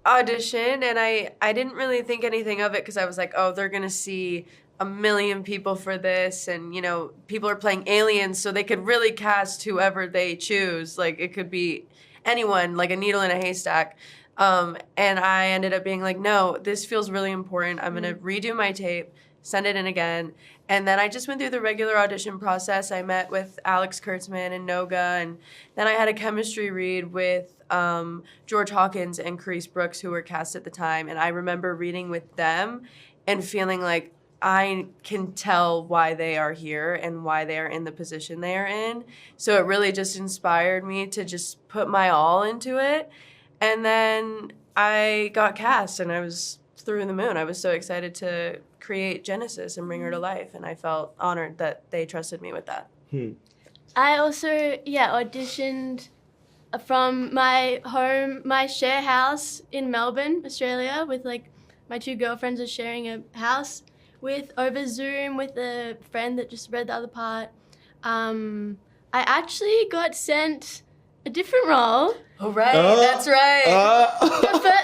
Audition, and I didn't really think anything of it because I was like, oh, they're gonna see a million people for this, and you know, people are playing aliens, so they could really cast whoever they choose. Like it could be anyone, like a needle in a haystack. And I ended up being like, no, this feels really important. I'm gonna redo my tape, send it in again. And then I just went through the regular audition process. I met with Alex Kurtzman and Noga, and then I had a chemistry read with George Hawkins and Kerrice Brooks, who were cast at the time. And I remember reading with them and feeling like I can tell why they are here and why they are in the position they are in. So it really just inspired me to just put my all into it. And then I got cast, and I was through the moon. I was so excited to create Genesis and bring her to life, and I felt honored that they trusted me with that. I also, auditioned from my share house in Melbourne, Australia, with like my two girlfriends are sharing a house with over Zoom with a friend that just read the other part. I actually got sent a different role. Oh, right. That's right.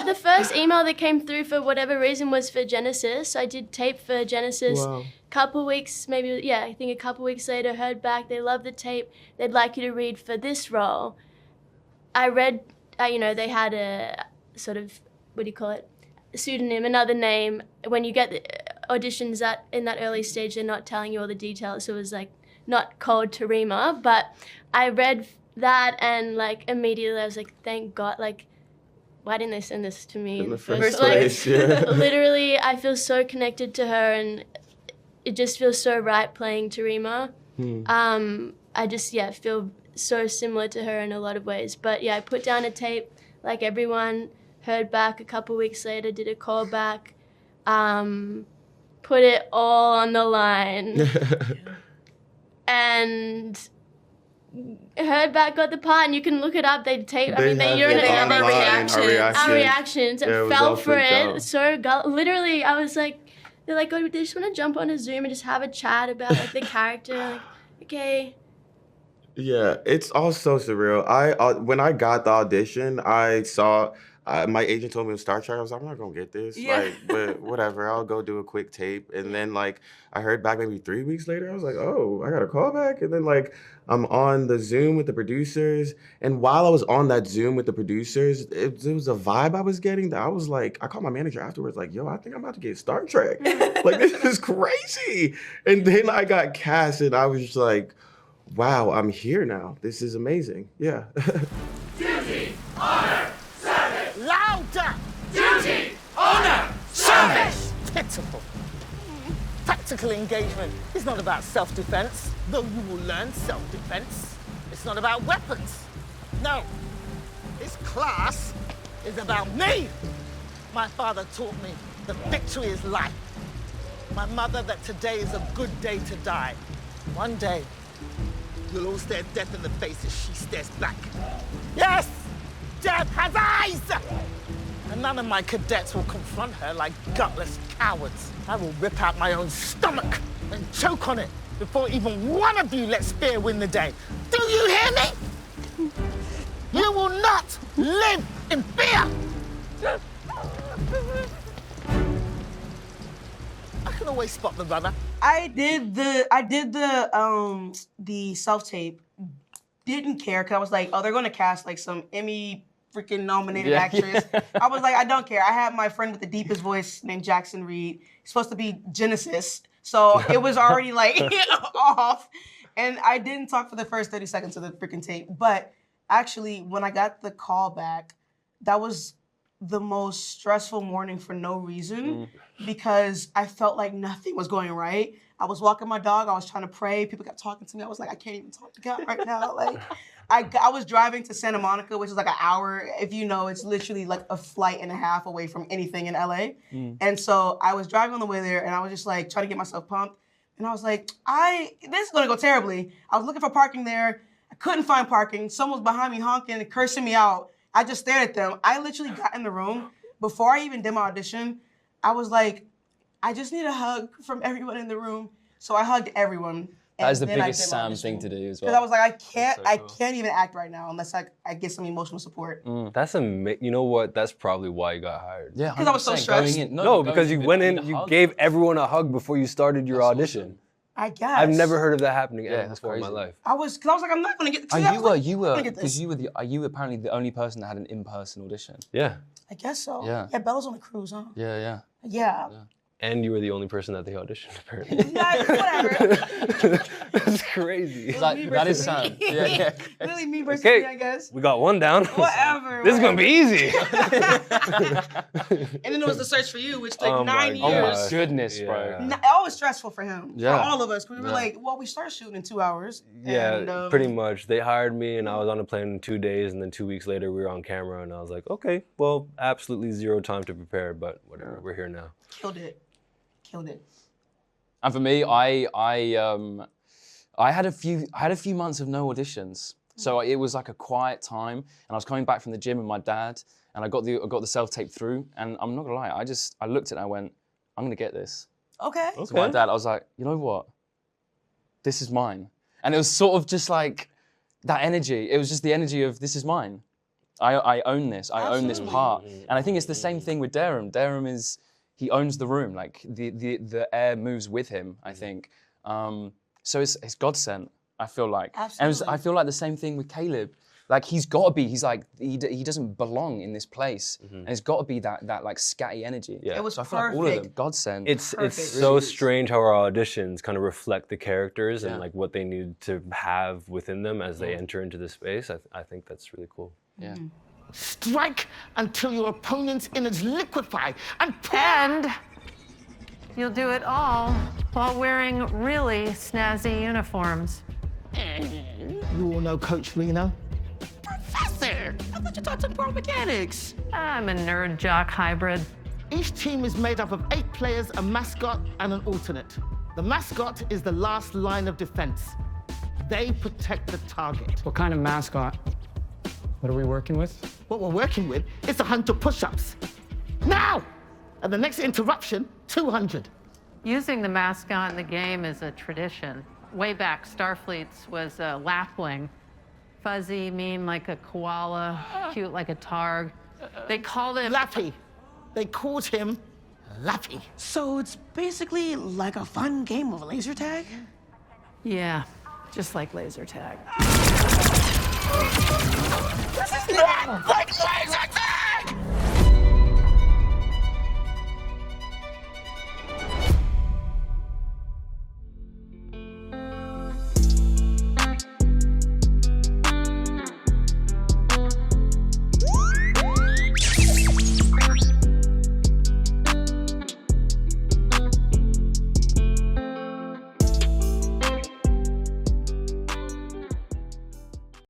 The first email that came through for whatever reason was for Genesis. So I did tape for Genesis. Wow. Couple weeks, I think a couple weeks later, heard back, they love the tape. They'd like you to read for this role. I read, they had a sort of, a pseudonym, another name. When you get the auditions in that early stage, they're not telling you all the details. So it was like not called Tarima, but I read that, and like immediately I was like, thank God, like why didn't they send this to me in the first place? yeah. Literally, I feel so connected to her, and it just feels so right playing Tarima. I just feel so similar to her in a lot of ways. But I put down a tape like everyone, heard back a couple weeks later, did a call back, put it all on the line, and heard back, got the part, and you can look it up. They tape. Our reactions. Yeah, fell for it. So literally, I was like, they're like, oh, they just want to jump on a Zoom and just have a chat about like the character. Like, okay. Yeah, it's all so surreal. When I got the audition, I saw. My agent told me it was Star Trek. I was like, I'm not gonna get this. But whatever, I'll go do a quick tape. And then like I heard back maybe 3 weeks later. I was like, oh, I got a call back. And then like I'm on the Zoom with the producers. And while I was on that Zoom with the producers, it was a vibe I was getting that I was like, I called my manager afterwards, like, yo, I think I'm about to get Star Trek. Like this is crazy. And then I got cast, and I was just like, wow, I'm here now. This is amazing. Yeah. Duty, honor, service. Louder! Duty, honor, service. Pitiful. Tactical engagement is not about self-defense, though you will learn self-defense. It's not about weapons. No, this class is about me. My father taught me that victory is life. My mother that today is a good day to die. One day, you'll all stare death in the face as she stares back. Yes, death has eyes! And none of my cadets will confront her like gutless cowards. I will rip out my own stomach and choke on it before even one of you lets fear win the day. Do you hear me? You will not live in fear! I can always spot the runner. I did the self-tape. Didn't care, because I was like, oh, they're gonna cast like some Emmy freaking nominated actress. I was like, I don't care. I had my friend with the deepest voice named Jackson Reed. He's supposed to be Genesis. So it was already like off. And I didn't talk for the first 30 seconds of the freaking tape. But actually, when I got the call back, that was the most stressful morning for no reason, because I felt like nothing was going right. I was walking my dog, I was trying to pray, people kept talking to me. I was like, I can't even talk to God right now. Like, I was driving to Santa Monica, which is like an hour. If you know, it's literally like a flight and a half away from anything in LA. And so I was driving on the way there, and I was just like trying to get myself pumped. And I was like, this is gonna go terribly. I was looking for parking there. I couldn't find parking. Someone was behind me honking and cursing me out. I just stared at them. I literally got in the room. Before I even did my audition, I was like, I just need a hug from everyone in the room. So I hugged everyone. That is the then I biggest did my Sam audition. thing to do as Because well. I was like, I cool. can't even act right now unless I get some emotional support. That's you know what? That's probably why you got hired. Yeah, 'Cause I was so 100% stressed. going in. No, going because you in went with in, a you hug. gave everyone a hug before you started your audition. I guess. I've never heard of that happening ever that's before in my crazy. life. I was like, I'm not gonna get. Oh, see, I was like, you I'm were, gonna get because this. are you apparently the only person that had an in-person audition? Yeah. I guess so. Yeah. Yeah, Bella's on the cruise, huh? Yeah. Yeah. And you were the only person at the audition, apparently. Whatever. That's crazy. That is Sam. Yeah. Really me versus Okay. me, I guess. We got one down. Whatever. This is gonna be easy. And then there was the search for you, which took Oh my 9 Oh years. my goodness, bro. Yeah. That was stressful for him. Yeah. For all of us. We were Yeah. like, well, we start shooting in 2 hours. Yeah, and, pretty much. They hired me and I was on a plane in 2 days, and then 2 weeks later we were on camera, and I was like, okay, well, absolutely zero time to prepare, but whatever, we're here now. Killed it. And for me, I had a few months of no auditions. So it was like a quiet time, and I was coming back from the gym with my dad, and I got the self-tape through, and I'm not gonna lie, I looked at it and I went, I'm gonna get this. Okay. To my dad, I was like, you know what? This is mine. And it was sort of just like that energy. It was just the energy of, this is mine. I own this. I own this part. And I think it's the same thing with Darem. Darem is, he owns the room. Like the air moves with him, I think. So it's God sent, I feel like. Absolutely. And I feel like the same thing with Caleb. Like he's got to be, he's like, he doesn't belong in this place. And it's got to be that like scatty energy. Yeah. It was So I feel like all of them, perfect. God sent. It's Perfect. so strange how our auditions kind of reflect the characters Yeah. and like what they need to have within them as they enter into the space. I think that's really cool. Yeah. Strike until your opponent's innards liquefy and And you'll do it all while wearing really snazzy uniforms. You all know Coach Reno? Professor! I thought you taught some pro mechanics. I'm a nerd jock hybrid. Each team is made up of 8 players, a mascot, and an alternate. The mascot is the last line of defense. They protect the target. What kind of mascot? What are we working with? What we're working with is 100 push-ups. Now! At the next interruption, 200. Using the mascot in the game is a tradition. Way back, Starfleet's was a lapwing. Fuzzy, mean like a koala, cute like a targ. They called him... Lappy. They called him Lappy. So it's basically like a fun game of laser tag? Yeah, just like laser tag. This is not like laser tag!